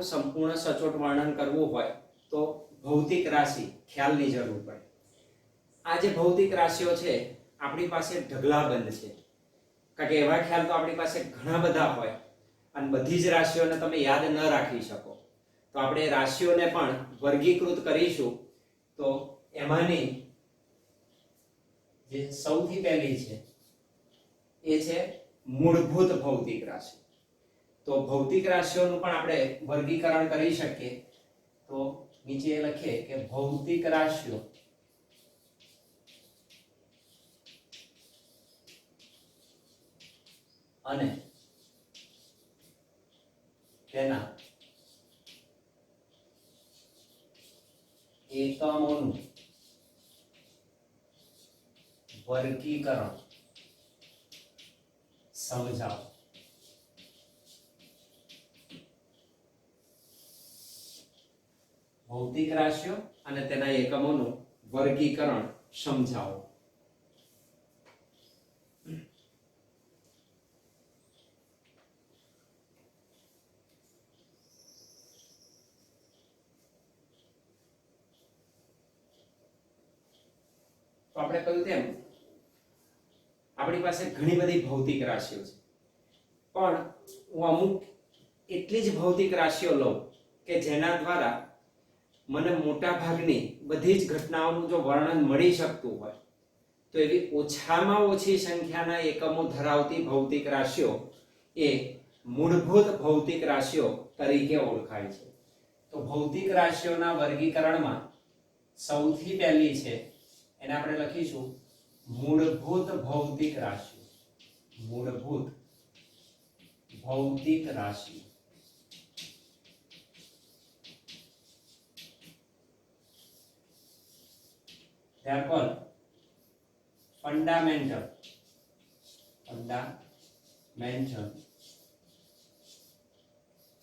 સંપૂર્ણ સચોટ વર્ણન કરવું હોય તો ભૌતિક રાશિ ખ્યાલની જરૂર પડે. આ જે ભૌતિક રાશિઓ છે આપણી પાસે ઢગલાબંધ છે, કારણ કે એવા ખ્યાલ તો આપણી પાસે ઘણા બધા હોય અને બધી જ રાશિઓને તમે યાદ ન રાખી શકો. તો આપણે રાશિઓને પણ વર્ગીકૃત કરીશું. તો એમાંની જે સૌથી પહેલી છે એ છે મૂળભૂત ભૌતિક રાશિ. તો ભૌતિક રાશિઓનું પણ આપણે વર્ગીકરણ કરી શકીએ. તો નીચે લખીએ કે ભૌતિક રાશિઓ અને તેના એકમોનું વર્ગીકરણ સમજાવો. ભૌતિક રાશિઓ અને તેના એકમોનું વર્ગીકરણ સમજાવો. તો આપણે કહ્યું તેમ આપણી પાસે ઘણી બધી ભૌતિક રાશિઓ છે, પણ હું અમુક એટલી જ ભૌતિક રાશિઓ લઉં કે જેના દ્વારા મને મોટા ભાગની બધી જ ઘટનાઓનું જો વર્ણન મળી શકતું હોય. તો એવી ઓછામાં ઓછી સંખ્યાના એકમો ધરાવતી ભૌતિક રાશિઓ એ મૂળભૂત ભૌતિક રાશિઓ તરીકે ઓળખાય છે. તો ભૌતિક રાશિઓના વર્ગીકરણમાં સૌથી પહેલી છે એને આપણે લખીશું મૂળભૂત ભૌતિક રાશિ. મૂળભૂત ભૌતિક રાશિ. They are called fundamental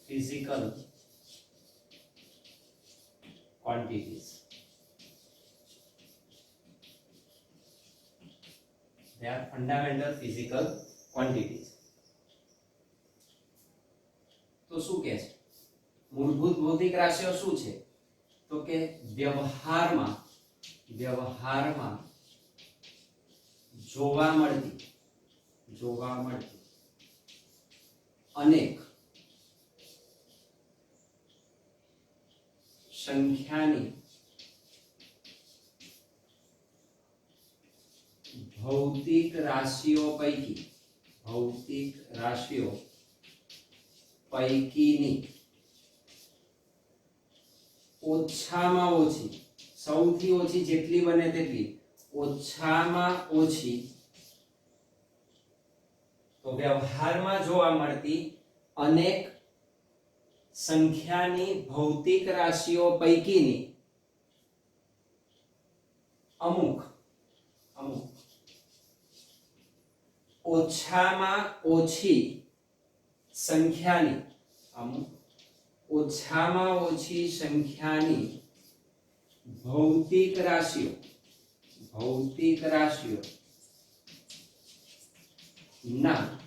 physical quantities. They are fundamental physical quantities. તો શું કહે છે મૂળભૂત ભૌતિક રાશિઓ શું છે? તો કે વ્યવહારમાં જોવા મળતી અનેક સંખ્યાની ભૌતિક રાશિઓ પૈકીની ઓછામાં ઓછી, સૌથી ઓછી જેટલી બને તેટલી ઓછામાં ઓછી, તો વ્યવહારમાં જોવા મળતી અનેક સંખ્યાની ભૌતિક રાશિઓ પૈકીની અમુક ઓછામાં ઓછી સંખ્યાની ભૌતિક રાશિઓ ના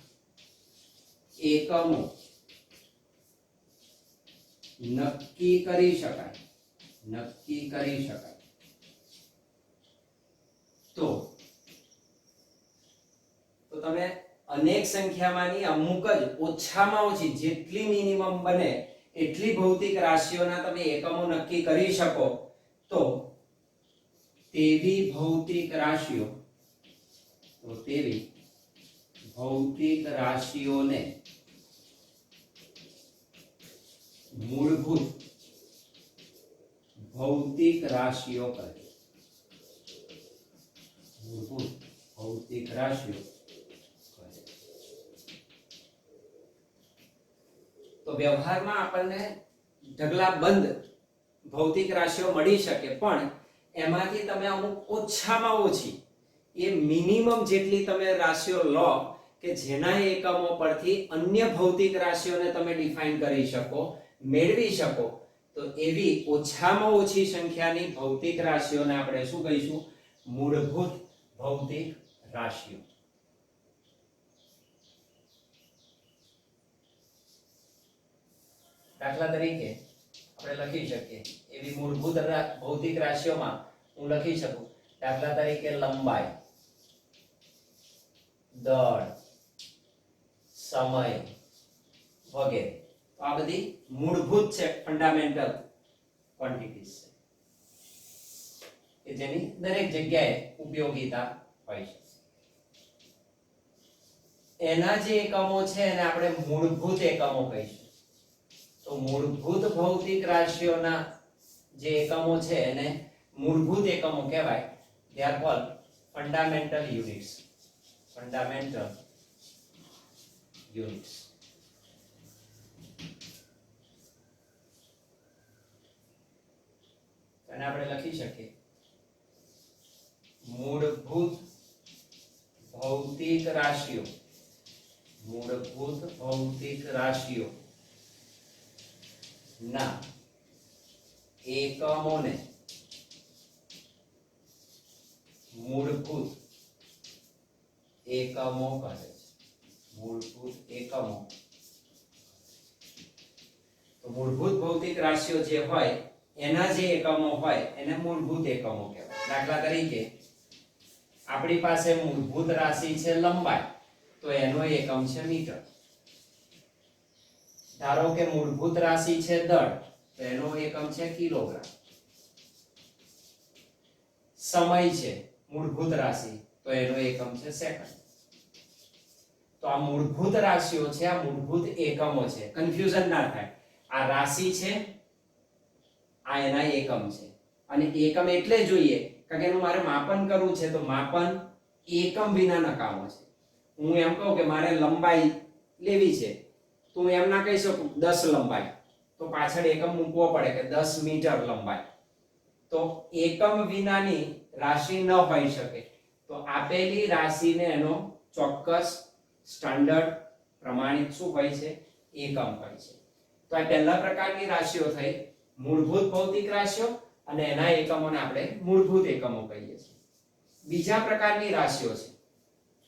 એકમો નક્કી કરી શકાય. તો તમે અનેક સંખ્યામાંની અમુક જ ઓછામાં ઓછી જેટલી મિનિમમ બને એટલી ભૌતિક રાશિઓના તમે એકમો નક્કી કરી શકો તો તેવી ભૌતિક રાશિઓને મૂળભૂત ભૌતિક રાશિઓ કહે. તો વ્યવહારમાં આપણને ઢગલાબંધ ભૌતિક રાશિઓ મળી શકે, પણ એમાંથી તમે અમુક ઓછામાં ઓછી એ મિનિમમ જેટલી તમે રાશિઓ લો કે જેના એકમો પરથી અન્ય ભૌતિક રાશિઓને તમે ડિફાઇન કરી શકો, મેળવી શકો. તો એવી ઓછામાં ઓછી સંખ્યાની ભૌતિક રાશિઓને આપણે શું કહીશું? મૂળભૂત ભૌતિક રાશિઓ. દાખલા તરીકે આપણે લખી શકીએ એવી મૂળભૂત ભૌતિક રાશિઓમાં હું લખી શકું દાખલા તરીકે લંબાઈ, દળ, સમય વગેરે. તો આ બધી મૂળભૂત છે, ફંડામેન્ટલ ક્વોન્ટિટીઝ છે કે જેની દરેક જગ્યાએ ઉપયોગિતા હોય છે. એના જે એકમો છે એને આપણે મૂળભૂત એકમો કહીશું. તો મૂળભૂત ભૌતિક રાશિઓના જે એકમો છે એને મૂળભૂત એકમો કહેવાય. they are called fundamental units. fundamental units. અને આપણે લખી શકીએ મૂળભૂત ભૌતિક રાશિઓ, મૂળભૂત ભૌતિક રાશિઓ ના એકમોને મૂળભૂત એકમો કહે છે. મૂળભૂત એકમો. તો મૂળભૂત ભૌતિક રાશિઓ જે હોય એના જે એકમો હોય એને મૂળભૂત એકમો કહેવાય. દાખલા તરીકે આપણી પાસે મૂળભૂત રાશિ છે લંબાઈ, તો એનો એકમ છે મીટર. ધારો કે મૂળભૂત રાશિ છે દળ, તો એનો એકમ છે કિલોગ્રામ. સમય છે મૂળભૂત રાશિ, તો એનો એકમ છે સેકન્ડ. તો આ મૂળભૂત રાશિઓ છે, આ મૂળભૂત એકમો છે. કન્ફ્યુઝન ના થાય. આ રાશિ છે, આ એના એકમ છે. અને એકમ એટલે જોઈએ કારણ કે એનું મારે માપન કરવું છે, તો માપન એકમ વિના નકામો છે. હું એમ કહું કે મારે લંબાઈ લેવી છે, તો હું એમ ના કહી શકું 10 લંબાઈ, તો પાછળ એકમ મૂકવો પડે કે 10 મીટર લંબાઈ. તો એકમ વિનાની રાશિ ન હોઈ શકે. તો આપેલી રાશિને એનો ચોક્કસ સ્ટાન્ડર્ડ પ્રમાણિત શું હોય છે? એકમ હોય છે. તો આ પહેલા પ્રકારની રાશિઓ થઈ મૂળભૂત ભૌતિક રાશિઓ, અને એના એકમોને આપણે મૂળભૂત એકમો કહીએ છીએ. બીજા પ્રકારની રાશિઓ છે.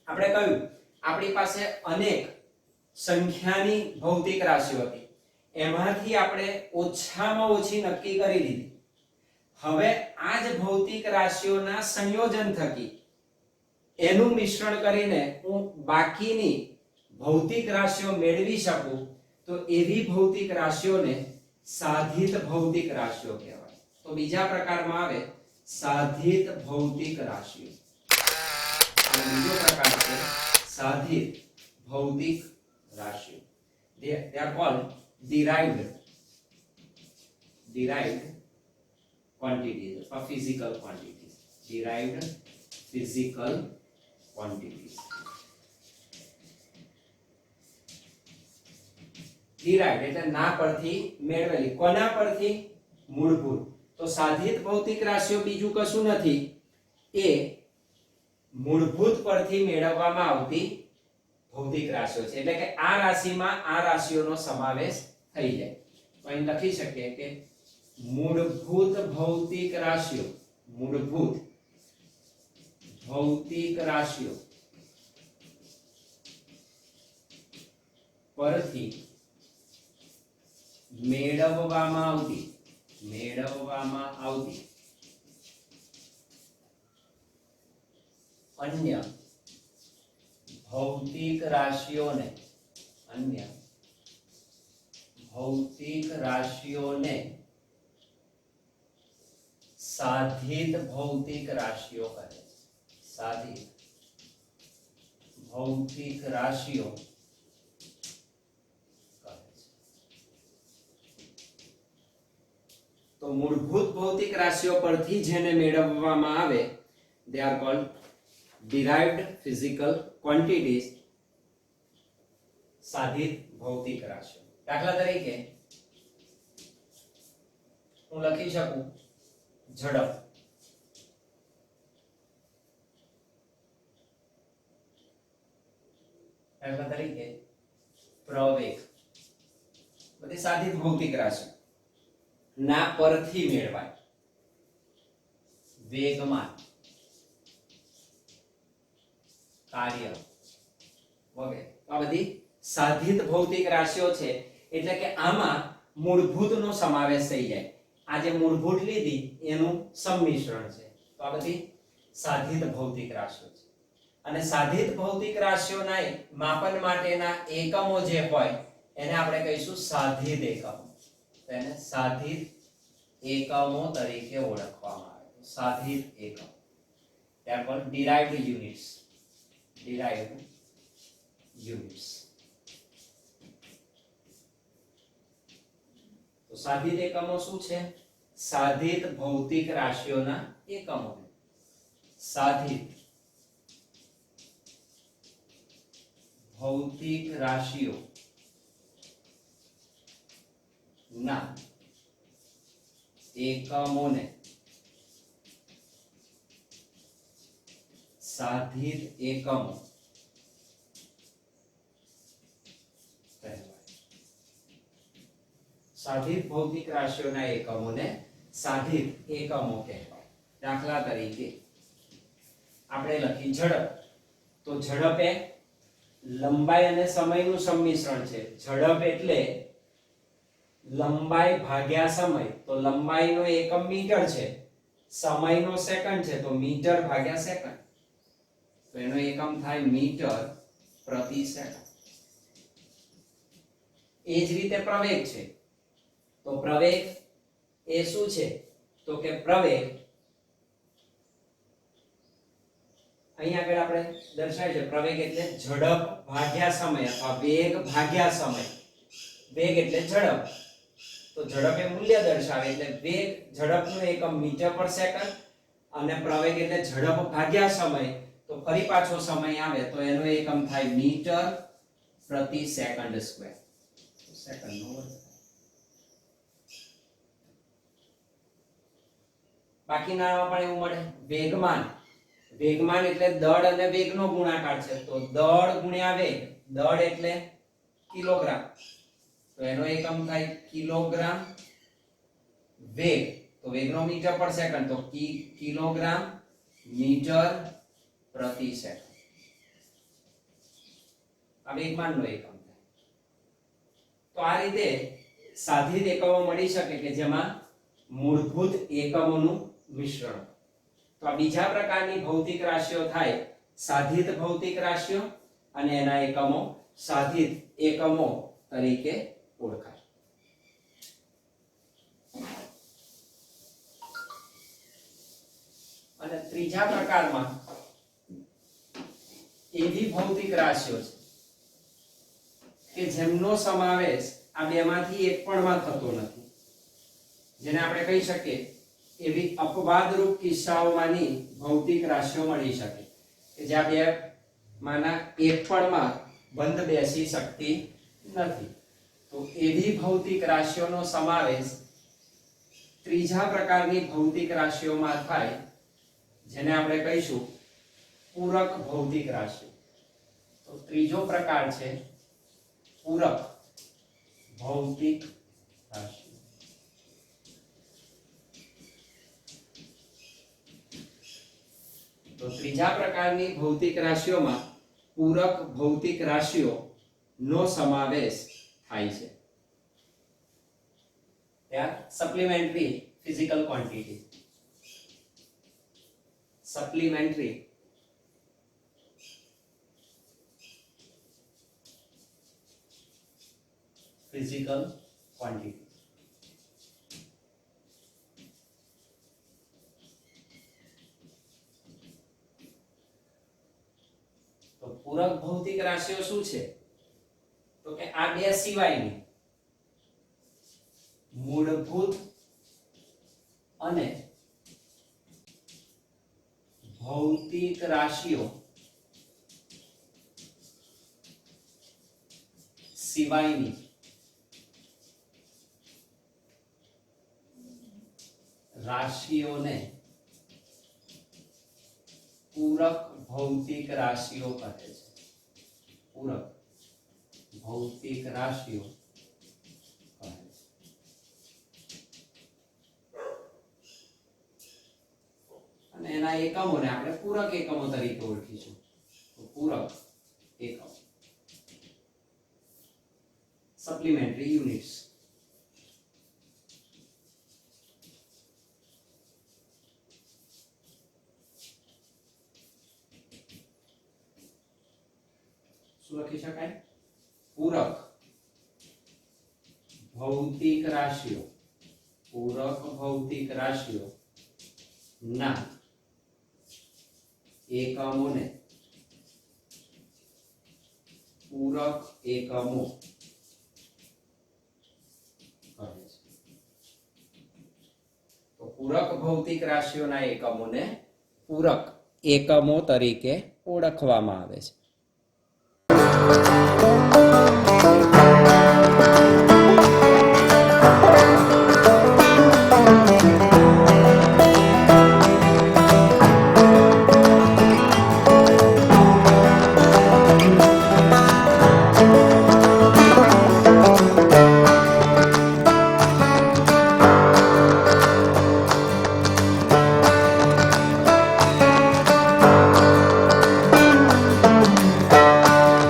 આપણે કહ્યું આપણી પાસે અનેક સંખ્યાની ભૌતિક રાશિઓ હતી, એમાંથી આપણે ઓછામાં ઓછી નક્કી કરી દીધી. હવે આ જ ભૌતિક રાશિઓના સંયોજન થકી એનું મિશ્રણ કરીને હું બાકીની ભૌતિક રાશિઓ મેળવી શકું, તો એવી ભૌતિક રાશિઓને સાધિત ભૌતિક રાશિઓ કહેવાય. તો બીજા પ્રકારમાં આવે સાધિત ભૌતિક રાશિઓ. અને બીજો પ્રકાર છે સાધિત ભૌતિક રાશિઓ. they are called derived quantities or physical quantities. derived physical quantities. derived એટલે ના પરથી મેળવેલી. કોના પરથી? મૂળભૂત. તો સાધિત ભૌતિક રાશિઓ બીજું કશું નથી, એ મૂળભૂત પરથી મેળવવામાં આવતી ભૌતિક રાશિઓ છે. એટલે કે આ રાશિમાં આ રાશિઓનો સમાવેશ થઈ જાય. તો અહીં લખી શકીએ કે મૂળભૂત ભૌતિક રાશિઓ, મૂળભૂત ભૌતિક રાશિઓ પરથી મેળવવામાં આવતી અન્ય ભૌતિક રાશિઓને સાધિત ભૌતિક રાશિઓ કહે છે. સાધિત ભૌતિક રાશિઓ કહે છે. તો મૂળભૂત ભૌતિક રાશિઓ પરથી જેને મેળવવામાં આવે they are called derived physical quantities. સાધિત ભૌતિક રાશિઓ. દાખલા તરીકે હું લખી શકું ઝડપ. દાખલા તરીકે પ્રવેગ. બધી સાધિત ભૌતિક રાશિ ના પરથી મેળવાય. વેગમાન, કાર્ય વગેરે આ બધી સાધિત ભૌતિક રાશિઓ છે. એટલે કે આમાં મૂળભૂતનો સમાવેશ થઈ જાય. આ જે મૂળભૂત લીધી એનું સંમિશ્રણ છે. તો આ બધી સાધિત ભૌતિક રાશિઓ છે. અને સાધિત ભૌતિક રાશિઓના માપન માટેના એકમો જે હોય એને આપણે કહીશું સાધિત એકમો. તો એને સાધિત એકમો તરીકે ઓળખવામાં આવે. સાધિત એકમ. ત્યારબાદ derived units. derived units. તો સાધિત એકમો શું છે? સાધિત ભૌતિક રાશિઓના એકમો. સાધિત ભૌતિક રાશિઓ ના એકમોને સાધિત એકમો કહેવાય. સાધિત ભૌતિક રાશિઓના એકમોને સાધિત એકમો કહેવાય. દાખલા તરીકે આપણે લખી ઝડપ. તો ઝડપ એ લંબાઈ અને સમયનું સંમિશ્રણ છે. ઝડપ એટલે લંબાઈ ભાગ્યા સમય. તો લંબાઈનો એકમ મીટર છે, સમયનો સેકન્ડ છે, તો મીટર ભાગ્યા સેકન્ડ. તો એનો એકમ થાય મીટર પ્રતિ સેકન્ડ. એ જ રીતે પ્રવેગ છે. તો પ્રવેગ એ શું છે? તો કે પ્રવેગ અહીંયા આગળ આપણે દર્શાવ્યું છે. પ્રવેગ એટલે ઝડપ ભાગ્યા સમય અથવા વેગ ભાગ્યા સમય. વેગ એટલે ઝડપ. તો ઝડપ એ મૂલ્ય દર્શાવે એટલે વેગ ઝડપનું એકમ મીટર પર સેકન્ડ અને પ્રવેગ એટલે ઝડપ ભાગ્યા સમય. તો ફરી પાછો સમય આવે તો એનો એકમ થાય મીટર પ્રતિ સેકન્ડ સ્ક્વેર. સેકન્ડનો વર્ગ. બાકીના પણ એવું મળે. વેગમાન. વેગમાન એટલે દળ અને વેગનો ગુણાકાર છે. તો દળ ગુણ્યા વેગ. દળ એટલે કિલોગ્રામ. તો એનો એકમ થાય કિલોગ્રામ. વેગ તો વેગનો મીટર પર સેકન્ડ. તો કિલોગ્રામ મીટર પ્રતિ સેકન્ડ. આ વેગમાનનો એકમ થાય. તો આ રીતે સાધિત એકમો મળી શકે કે જેમાં મૂળભૂત એકમોનું મિશ્રણ. તો આ બીજા પ્રકારની ભૌતિક રાશિઓ થાય સાધિત ભૌતિક રાશિઓ અને એના એકમો સાધિત એકમો તરીકે ઓળખાય. અને ત્રીજા પ્રકારમાં એવી ભૌતિક રાશિઓ છે કે જેમનો સમાવેશ આ બેમાંથી એક પણમાં થતો નથી. જેને આપણે કહી શકીએ એવી અપવાદરૂપ કિસ્સાઓમાંની ભૌતિક રાશિઓ મળી શકે કે જ્યાં બે માના એક પણમાં બંધ બેસી શકતી નથી. તો એવી ભૌતિક રાશિઓનો સમાવેશ ત્રીજા પ્રકારની ભૌતિક રાશિઓમાં થાય જેને આપણે કહીશું પૂરક ભૌતિક રાશિ. તો ત્રીજો પ્રકાર છે પૂરક ભૌતિક રાશિ. તો ત્રીજા પ્રકારની ભૌતિક રાશિઓમાં પૂરક ભૌતિક રાશિઓ નો સમાવેશ થાય છે. ત્યાં supplementary physical quantity. Supplementary physical quantity. તો પૂરક ભૌતિક રાશિઓ શું છે? તો કે આ બે સિવાયની મૂળભૂત અને ભૌતિક રાશિઓ સિવાયની રાશિઓને પૂરક ભૌતિક રાશિઓ કહે છે. પૂરક ભૌતિક રાશિઓ કહે છે. અને એના એકમોને આપણે પૂરક એકમો તરીકે ઓળખીશું. તો પૂરક એકમ સપ્લિમેન્ટરી યુનિટ્સ. શું લખી શકાય? પૂરક ભૌતિક રાશિઓ, પૂરક ભૌતિક રાશિઓ ના એકમોને પૂરક એકમો કહે છે. તો પૂરક ભૌતિક રાશિઓના એકમોને પૂરક એકમો તરીકે ઓળખવામાં આવે છે.